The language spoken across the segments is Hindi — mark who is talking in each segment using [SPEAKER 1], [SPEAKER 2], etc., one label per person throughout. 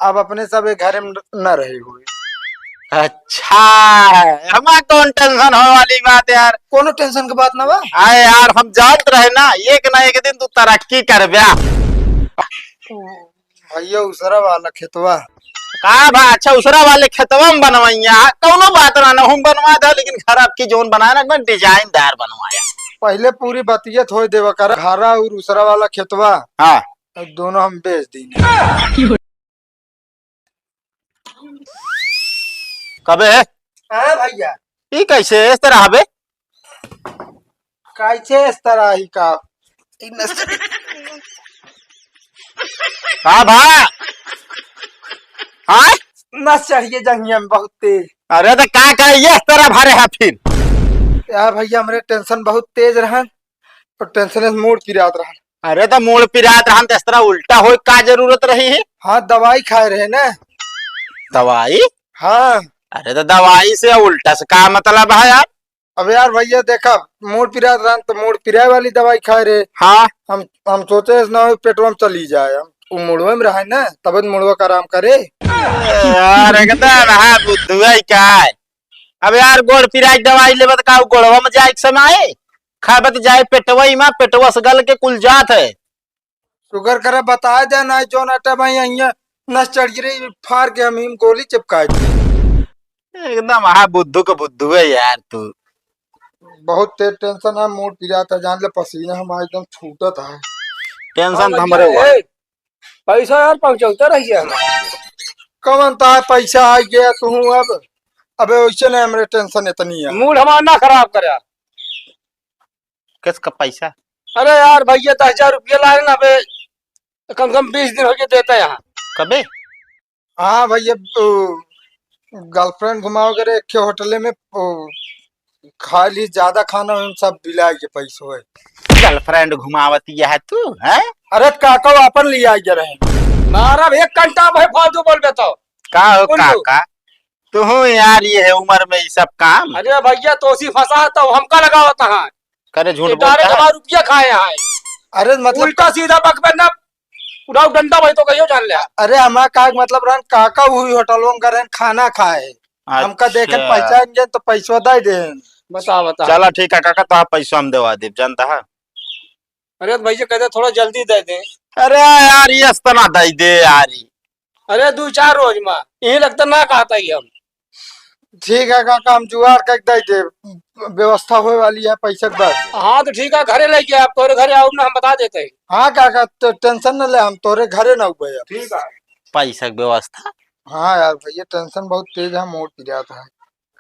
[SPEAKER 1] अब अपने सब एक घर में न रहे हुए।
[SPEAKER 2] अच्छा, हमारा कौन टेंशन हो वाली बात यार।
[SPEAKER 1] कोनो टेंशन की बात ना बा।
[SPEAKER 2] आए यार, हम जानते रहे ना एक दिन तू तरक्की कर ब्या।
[SPEAKER 1] भैया उसरा वाला खेतवा
[SPEAKER 2] का भा अच्छा उसरा वाले खेतवा में बनवाइया कौनो बात ना हम बनवा दे, लेकिन खराब की जोन बनाया ना एकदम डिजाइनदार बनवाया।
[SPEAKER 1] पहले पूरी बतियत हो देवा कर। घरा और उसरा वाला खेतवा
[SPEAKER 2] हाँ
[SPEAKER 1] दोनों हम बेच दी।
[SPEAKER 2] कबे
[SPEAKER 1] हाँ भैया,
[SPEAKER 2] ये कैसे इस तरह हबे?
[SPEAKER 1] कैसे इस तरह ही का
[SPEAKER 2] हाँ भा हाँ।
[SPEAKER 1] न चढ़िए जंगिया में बहुत तेज।
[SPEAKER 2] अरे तो क्या करे ये इस तरह भरे है फिर?
[SPEAKER 1] यार भैया हमरे टेंशन बहुत तेज रहन और टेंशन से मूड गिरात रहन।
[SPEAKER 2] अरे तो मूड पिरात रहन तो इस तरह उल्टा हो का जरूरत रही है?
[SPEAKER 1] हाँ दवाई खाए रहे ना।
[SPEAKER 2] दवाई?
[SPEAKER 1] हाँ।
[SPEAKER 2] अरे तो दवाई से उल्टा से का मतलब है यार?
[SPEAKER 1] अब यार भैया देखा मूड पिरात रहन तो मूड पिराए वाली दवाई खाए रहे।
[SPEAKER 2] हाँ
[SPEAKER 1] हम सोचे ना पेटवा में चली जाए। हम मुड़वे में रहे ना तब मुड़वा का आराम करे।
[SPEAKER 2] यार एकदम हाँ बुद्धू है क्या है? अब यार गोड़ पिराई दवाई लेबत का गोड़वा में जाए समय खाबत जाए पेटवई में पेटवा से गल के कुल जात है।
[SPEAKER 1] शुगर करे बताए दे ना जो नटे भाई अहिया नस चढ़ रही फाड़ के हम गोली चिपकाए दी।
[SPEAKER 2] एकदम हाँ बुद्धू को बुद्धू है यार तू।
[SPEAKER 1] बहुत तेज टेंशन है, मूड पिराता जान ले पसीना हमारा एकदम छूटत है।
[SPEAKER 2] टेंशन हमरे हुआ
[SPEAKER 1] पैसा यार पहुंचौता रहिए कौन ता है पैसा आ गया तू अब। अबे वैसे नहीं हमरे टेंशन इतनी है।
[SPEAKER 3] मूड हमारा ना खराब कर यार।
[SPEAKER 2] किसका पैसा?
[SPEAKER 3] अरे यार भैया 10,000 रुपया ला रहे ना अबे कम से कम 20 दिन हो गए देता है यहाँ।
[SPEAKER 2] कबे?
[SPEAKER 1] हाँ भैया गर्लफ्रेंड घुमाओ करे एक होटल में खा ली ज्यादा खाना उन सब बिलाए के पैसों है।
[SPEAKER 2] गर्लफ्रेंड घुमावती है तू है?
[SPEAKER 1] अरे काका अपन ले आ रहे
[SPEAKER 3] मारा एक घंटा भाई फालतू बोल बेता
[SPEAKER 2] का हो काका तू यार ये है उम्र में ये सब काम?
[SPEAKER 3] अरे भैया तो उसी फंसा तो हमका लगा होता है
[SPEAKER 2] करे झूठ
[SPEAKER 3] डायरेक्ट
[SPEAKER 2] बोलता है।
[SPEAKER 3] हमारा रुपया खाए यहाँ।
[SPEAKER 1] अरे मतलब
[SPEAKER 3] उल्टा सीधा बक में ना उड़ाऊ डंडा भाई तो कहियो जान लिया।
[SPEAKER 1] अरे हमारा का मतलब रहन काका हुई होटलों में गए खाना खाए। हमका देखे
[SPEAKER 2] अच्छा।
[SPEAKER 1] पहचान तो पैसा दे दे।
[SPEAKER 3] बता
[SPEAKER 2] चलो ठीक है काका तो आप पैसा हम देवा दे जानता है।
[SPEAKER 3] अरे भैया कहते थोड़ा जल्दी दे दे।
[SPEAKER 2] अरे यार ये तना दे दे यार।
[SPEAKER 3] अरे 2-4 रोज में यही लगता ना कहता ही हम।
[SPEAKER 1] ठीक है काका हम जुगाड़ कर दे दे व्यवस्था होने वाली है पैसे के बस।
[SPEAKER 3] हाँ तो ठीक है घरे लेके आप तोरे घरे आओ ना हम बता देते हैं।
[SPEAKER 1] हाँ काका तो टेंशन न ले हम तोरे घरे न हुए।
[SPEAKER 3] ठीक है
[SPEAKER 2] पैसा की व्यवस्था?
[SPEAKER 1] हाँ यार भैया टेंशन बहुत तेज है, मूड पी जाता है।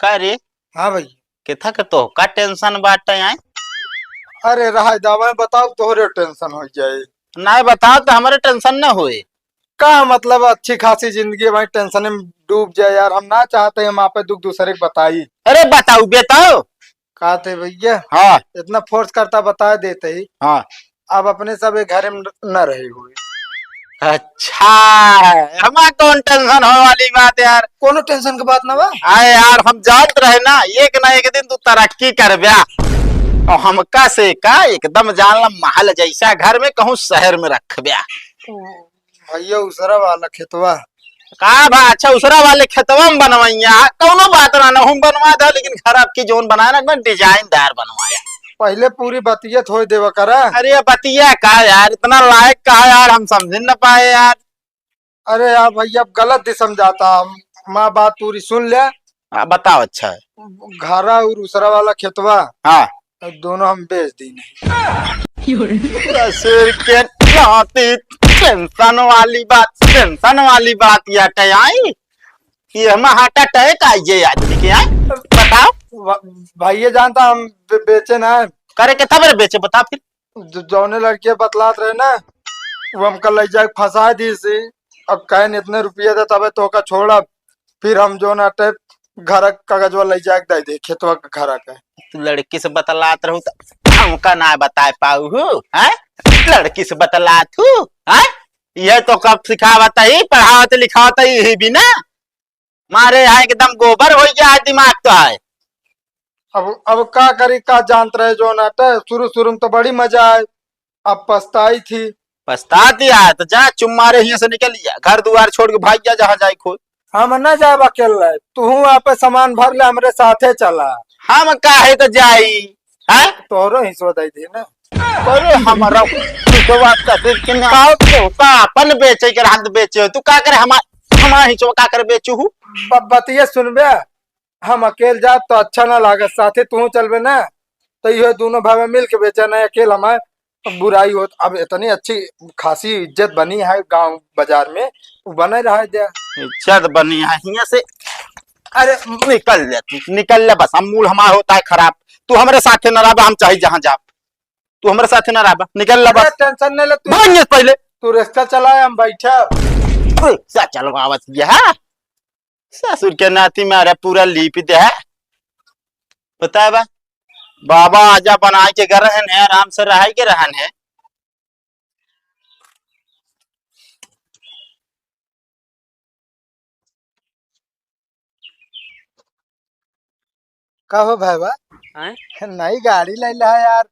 [SPEAKER 2] का रे
[SPEAKER 1] हाँ भैया।
[SPEAKER 2] किथा के तो का टेंशन बाटे आए?
[SPEAKER 1] अरे रहा दवा बताओ तोहरे टेंशन हो जाए।
[SPEAKER 2] नहीं बताओ तो हमारे टेंशन न हुए।
[SPEAKER 1] का मतलब अच्छी खासी जिंदगी भाई टेंशन में डूब जाए यार। हम ना चाहते हम आप दुख दूसरे को बताई।
[SPEAKER 2] अरे बताओ बेताओ।
[SPEAKER 1] कहते भैया
[SPEAKER 2] हाँ
[SPEAKER 1] इतना फोर्स करता बता देते ही।
[SPEAKER 2] हाँ
[SPEAKER 1] अब अपने सब एक घर में न रहे हुए।
[SPEAKER 2] अच्छा, हमारा कौन टेंशन हो वाली बात यार।
[SPEAKER 1] कोनो टेंशन की बात ना बा।
[SPEAKER 2] आए यार हम जानते रहे ना एक दिन तू तरक्की कर ब्या और हमका से का एकदम जानला महल जैसा घर में कहूँ शहर में रख ब्या।
[SPEAKER 1] भैया उसरा वाला खेतवा
[SPEAKER 2] का भा अच्छा उसरा वाले खेतवा में बनवाइया कौनो बात ना हम बनवा दे, लेकिन खराब की जोन बनाया ना एकदम डिजाइनदार बनवाया।
[SPEAKER 1] पहले पूरी बतियत हो देवा करा।
[SPEAKER 2] अरे बतिया का यार इतना लायक का यार हम समझ न पाए यार।
[SPEAKER 1] अरे यार भैया अब गलत ही समझाता। माँ बात पूरी सुन ले।
[SPEAKER 2] बताओ अच्छा है।
[SPEAKER 1] घरा और उसरा वाला खेतवा
[SPEAKER 2] हाँ
[SPEAKER 1] दोनों हम बेच दी।
[SPEAKER 2] सिर के नाती टेंशन वाली बात या टयाई ये हम हार्ट अटैक आइए आदमी के आए। बताओ
[SPEAKER 1] भैया जानता हम बेचे ना
[SPEAKER 2] करे के तब बेचे बता फिर।
[SPEAKER 1] जौने लड़के बतलात रहे ना वो हमका ले जाके फंसा दी सी। अब कहे इतने रुपये दे तबे तो का छोड़ा फिर हम जो ना घर कागजवा ले जाके दे दे खेतवा का घर का।
[SPEAKER 2] तू लड़की से बतलात रहू तो हमका ना बता पाऊ है? लड़की से बतलात हूँ है? यह तो कब सिखावत ही पढ़ावत लिखावत ही भी ना। मारे यहाँ एकदम गोबर हो गया है दिमाग तो है।
[SPEAKER 1] अब का करी का जानत रहे जो नाटे शुरू शुरू में तो बड़ी मजा आए। अब पछताई थी
[SPEAKER 2] पछताती है तो जा चुम्मारे यहाँ से निकल लिया, घर दुआर छोड़ के भाग जा जहाँ जाए खुद।
[SPEAKER 1] हम न जाब अकेले, तू वहाँ पे सामान भर ले, हमरे साथे चला।
[SPEAKER 2] हम काहे तो जाई है
[SPEAKER 1] तोरो हिस्सो दे दी ना।
[SPEAKER 2] करो हमारा तो बात का फिर कि ना का अपन बेचे के हाथ बेचे तू का करे हमारा हिस्सा का करे बेचू हूँ।
[SPEAKER 1] बतिये सुनबे, हम अकेले जा तो अच्छा ना लागत, साथे तू चलबे ना तो ये दोनों भाई मिल के बेचा ना, अकेले हमारे बुराई हो। अब इतनी अच्छी खासी इज्जत बनी है गांव बाजार में, वो बने रहा जा।
[SPEAKER 2] इज्जत बनी है यहाँ से।
[SPEAKER 1] अरे
[SPEAKER 2] निकल ले बस, हम मूल हमारा होता है खराब। तू हमारे साथे न रहा, हम चाहे जहाँ जा तू हमारे साथे न रहा, निकल ले बस।
[SPEAKER 1] टेंशन नहीं ले तू,
[SPEAKER 2] भाग पहले
[SPEAKER 1] तू रिक्शा चलाए, हम बैठा।
[SPEAKER 2] रिक्शा चलवावत है ससुर के नाती में, अरे पूरा लीप दे है पता है बा बाबा आजा बना के घर रहन है, आराम से रह के रहन है।
[SPEAKER 1] कहो भाई बा
[SPEAKER 3] हैं?
[SPEAKER 1] नई गाड़ी ले ला है यार,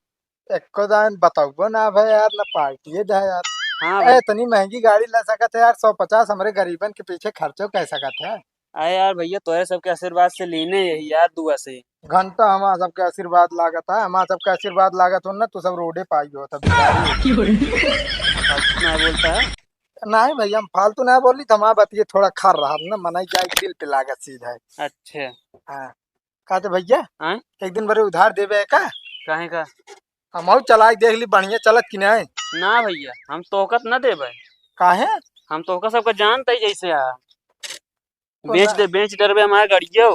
[SPEAKER 1] एको दान बताओ ना भाई यार, ना पार्टी दे यार।
[SPEAKER 3] हाँ
[SPEAKER 1] ए,
[SPEAKER 3] भाई।
[SPEAKER 1] इतनी महंगी गाड़ी ले सकत है यार, 150 हमारे गरीबन के पीछे खर्चो कह सकत है।
[SPEAKER 3] अरे यार भैया तोरे सबके आशीर्वाद से लेने यही यार दुआ से।
[SPEAKER 1] घंटा हमारा सबके आशीर्वाद लागत है, हमारा सबके आशीर्वाद लागत हो ना तो सब रोडे पाई हो तब।
[SPEAKER 3] ना बोलता है।
[SPEAKER 1] नहीं भैया हम फालतू नहीं बोली, हमारा बतिये थोड़ा खर रहा ना, मनाई जाए दिल पे लागत सीधा।
[SPEAKER 3] अच्छा।
[SPEAKER 1] हाँ कहते भैया
[SPEAKER 3] हाँ?
[SPEAKER 1] एक दिन बड़े उधार देवे का,
[SPEAKER 3] काहे का?
[SPEAKER 1] हम चला देख ली बढ़िया चलत कि नहीं।
[SPEAKER 3] ना भैया हम तोहकत न देबे।
[SPEAKER 1] काहे?
[SPEAKER 3] हम तोहका सबका जानते ही जैसे यार।
[SPEAKER 1] तो
[SPEAKER 3] बेच डरबे हमारा गाड़िया।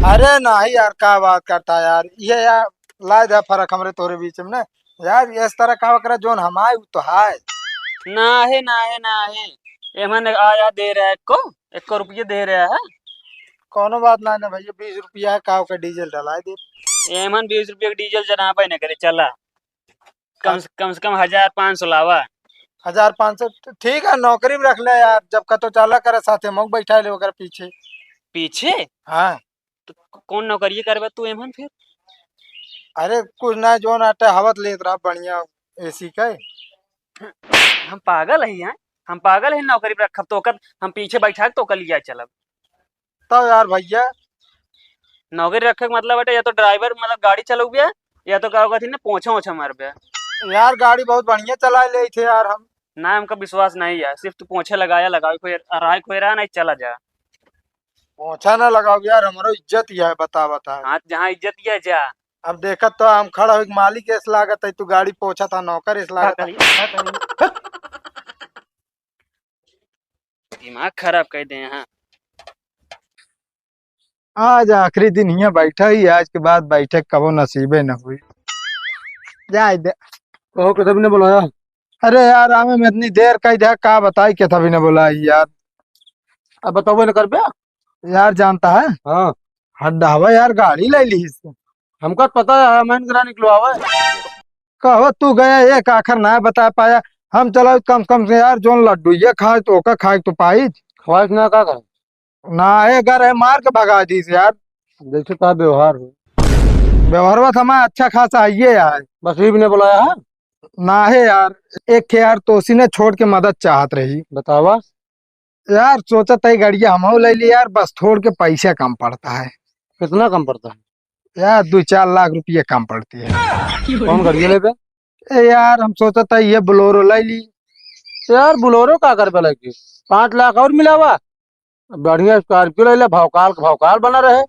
[SPEAKER 1] अरे नहीं यार, क्या बात करता यार, ये यार लाए दे फर्क हमरे तोरे बीच में ना यार, इस तरह का करा जोन हमारे तो है।
[SPEAKER 3] ना है एमन आया दे रहा है एको रुपये दे रहा है।
[SPEAKER 1] कोनो बात ना ना भैया, 20 रुपया है, का डीजल डला दे।
[SPEAKER 3] एमन 20 रुपये का डीजल जनाबे न करे चला। कम से कम 1500 लावा।
[SPEAKER 1] 1500 ठीक है, नौकरी भी रख ले यार, जब कतो चाला करे साथे मग बैठा ले ओकर पीछे।
[SPEAKER 3] पीछे?
[SPEAKER 1] हाँ
[SPEAKER 3] तो कौन नौकरी करबे तू एमन फिर?
[SPEAKER 1] अरे कुछ ना जो ना हवत लेत रहा बढ़िया एसी का।
[SPEAKER 3] हम पागल है हैं? हम पागल है नौकरी पे रखब तो हम पीछे बैठा तो कल लिया चलब।
[SPEAKER 1] तो यार भैया
[SPEAKER 3] नौकरी रखे मतलब बेटा या तो ड्राइवर मतलब गाड़ी चलो गया, या तो का थी ना पोछा ओछा मार बे।
[SPEAKER 1] यार गाड़ी बहुत बढ़िया चला ले थे यार हम।
[SPEAKER 3] ना हमका विश्वास नहीं है, सिर्फ तू पोछे लगाओ कोई राय कोई रहा नहीं चला जा।
[SPEAKER 1] पोछा ना लगाओ यार, हमारो इज्जत ही है, बता बता।
[SPEAKER 3] हाँ जहाँ इज्जत है जा।
[SPEAKER 1] अब देखत तो हम खड़ा हो मालिक इस लागत है, तू गाड़ी पोछा था नौकर इस लागत है।
[SPEAKER 3] दिमाग खराब कर दे यहाँ।
[SPEAKER 1] आज आखिरी दिन यहाँ बैठा ही, आज के बाद बैठक कबो नसीबे न हुई। जाए दे
[SPEAKER 3] कहो कभी ने बुलाया?
[SPEAKER 1] अरे यार हमें में इतनी देर का इधर का बताई क्या था भी ने बोला यार।
[SPEAKER 3] अब बताओ न कर पे
[SPEAKER 1] यार जानता है
[SPEAKER 3] हाँ
[SPEAKER 1] हड्डा हवा यार, गाड़ी ले ली इससे।
[SPEAKER 3] हमको पता है मैं करा निकलो आवा।
[SPEAKER 1] कहो तू गया एक आखिर ना बता पाया, हम चला कम से यार जोन लड्डू ये खाए तो ओका खाए तो पाई
[SPEAKER 3] ख्वाहिश ना का कर
[SPEAKER 1] ना है, घर है मार के भगा दी यार।
[SPEAKER 3] जैसे का व्यवहार हो
[SPEAKER 1] व्यवहार हमारा अच्छा खासा है ये यार।
[SPEAKER 3] बस भी ने बुलाया है
[SPEAKER 1] ना है यार, एक यार तो उसी ने छोड़ के मदद चाहत रही।
[SPEAKER 3] बतावा
[SPEAKER 1] यार सोचा था गाड़िया हम ले ली यार, बस थोड़ के पैसा कम पड़ता है
[SPEAKER 3] कितना कम पड़ता है
[SPEAKER 1] यार, 2-4 लाख रुपये कम पड़ती है।
[SPEAKER 3] कौन गाड़ी ले पे?
[SPEAKER 1] यार हम सोचा था ये बोलेरो ले ली।
[SPEAKER 3] यार बोलेरो का कर पे लगी 5 लाख और मिलावा, बढ़िया स्कॉर्पियो ले ले, भौकाल बना रहे।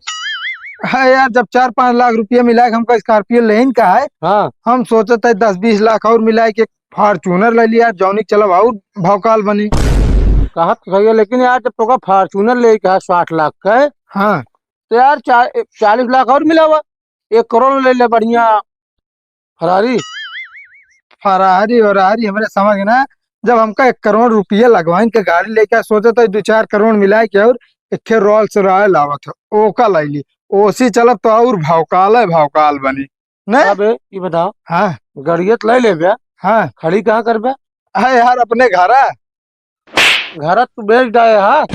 [SPEAKER 1] हाँ यार जब 4-5 लाख रुपये मिला के हमको स्कॉर्पियो लेन का है,
[SPEAKER 3] हाँ
[SPEAKER 1] हम सोचा था 10-20 लाख और मिला के फॉर्चूनर ले लिया, जौनिक चलो और भौकाल बनी।
[SPEAKER 3] कहा तो लेकिन यार जब तो फॉर्चूनर ले कहा 60 लाख का है,
[SPEAKER 1] हाँ
[SPEAKER 3] तो यार 40 लाख और मिला हुआ, 1 करोड़ ले ले बढ़िया फरारी।
[SPEAKER 1] फरारी और हमारे समझ ना, जब हमका 1 करोड़ रुपये लगवाइन के गाड़ी लेके सोचा था 2-4 करोड़ मिला के और एक रोल्स रॉयल आवत है ओका ले ली, ओसी चलब तो और भौकाल बनी नहीं।
[SPEAKER 3] अब ये बताओ
[SPEAKER 1] हाँ
[SPEAKER 3] गड़ियत ले ले बे,
[SPEAKER 1] हाँ
[SPEAKER 3] खड़ी कहाँ कर बे?
[SPEAKER 1] है यार अपने घर
[SPEAKER 3] घर तू बेच डाले हाँ?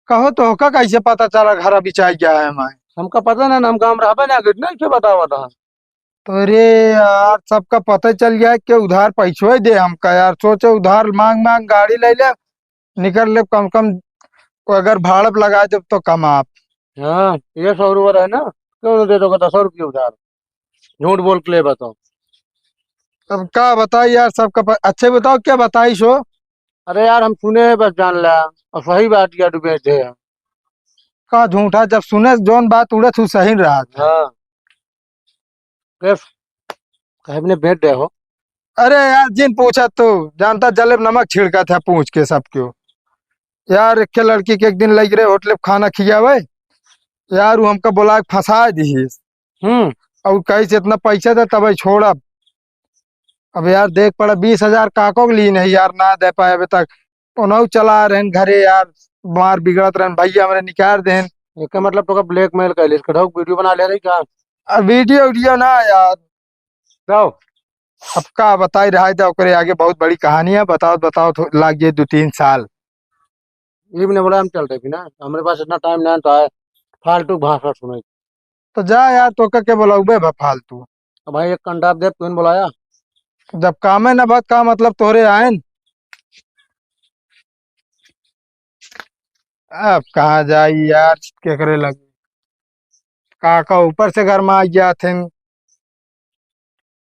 [SPEAKER 1] कहो तो का कैसे पता चला घर बिछाई गया है मैं?
[SPEAKER 3] हमका पता ना, हमका हम रहा ना कितना इसे बतावा था।
[SPEAKER 1] अरे यार सबका पता चल गया है कि उधार पैसो ही दे हमका यार। सोचे उधार मांग मांग गाड़ी ले ले, निकल ले कम कम। को अगर भाड़प लगा दे तो कम आप।
[SPEAKER 3] हाँ, ये 100 रुपये है ना, क्यों नहीं दे दोगे 10 रुपये उधार? झूठ बोल के ले बताओ।
[SPEAKER 1] अब क्या बताई यार, सबका अच्छे बताओ क्या बताई सो।
[SPEAKER 3] अरे यार, हम सुने हैं बस जान ला, और सही बात किया तू बेच दे।
[SPEAKER 1] का झूठा, जब सुने जोन बात उड़े तू सही रहा था।
[SPEAKER 3] हाँ, सिर्फ साहब ने बेच दे हो।
[SPEAKER 1] अरे यार जिन पूछा तो जानता जलेब नमक छिड़का था पूछ के सब क्यों। यार एक के लड़की के एक दिन लग रहे होटल पे खाना खियावे। यार वो हमका बोला के फंसा दी।
[SPEAKER 3] हम्म।
[SPEAKER 1] और कहीं से इतना पैसा दे तब छोड़ अब यार देख पड़ा 20,000 काको के लिए नहीं यार, ना दे पाए अभी तक। उन्हों चला रहे घरे यार, मार बिगड़त रहे भैया हमारे निकाल देन।
[SPEAKER 3] इसका मतलब तो ब्लैकमेल कर ले, इसका वीडियो बना ले रही क्या?
[SPEAKER 1] अब वीडियो वीडियो ना यार।
[SPEAKER 3] जाओ।
[SPEAKER 1] अब का बताई रहा था ओकरे आगे बहुत बड़ी कहानी है। बताओ बताओ तो लाग गए 2-3 साल।
[SPEAKER 3] ये भी नहीं बोला हम चल रहे भी ना, हमारे पास इतना टाइम नहीं तो है फालतू भाषा सुने।
[SPEAKER 1] तो जा यार तो के बोलाऊबे फालतू।
[SPEAKER 3] अब भाई एक कंडा दे तूने बुलाया।
[SPEAKER 1] जब काम है ना बात का मतलब तोरे आए न। अब कहाँ जाई यार, केकरे लगे काका ऊपर से घर में आ गया थे।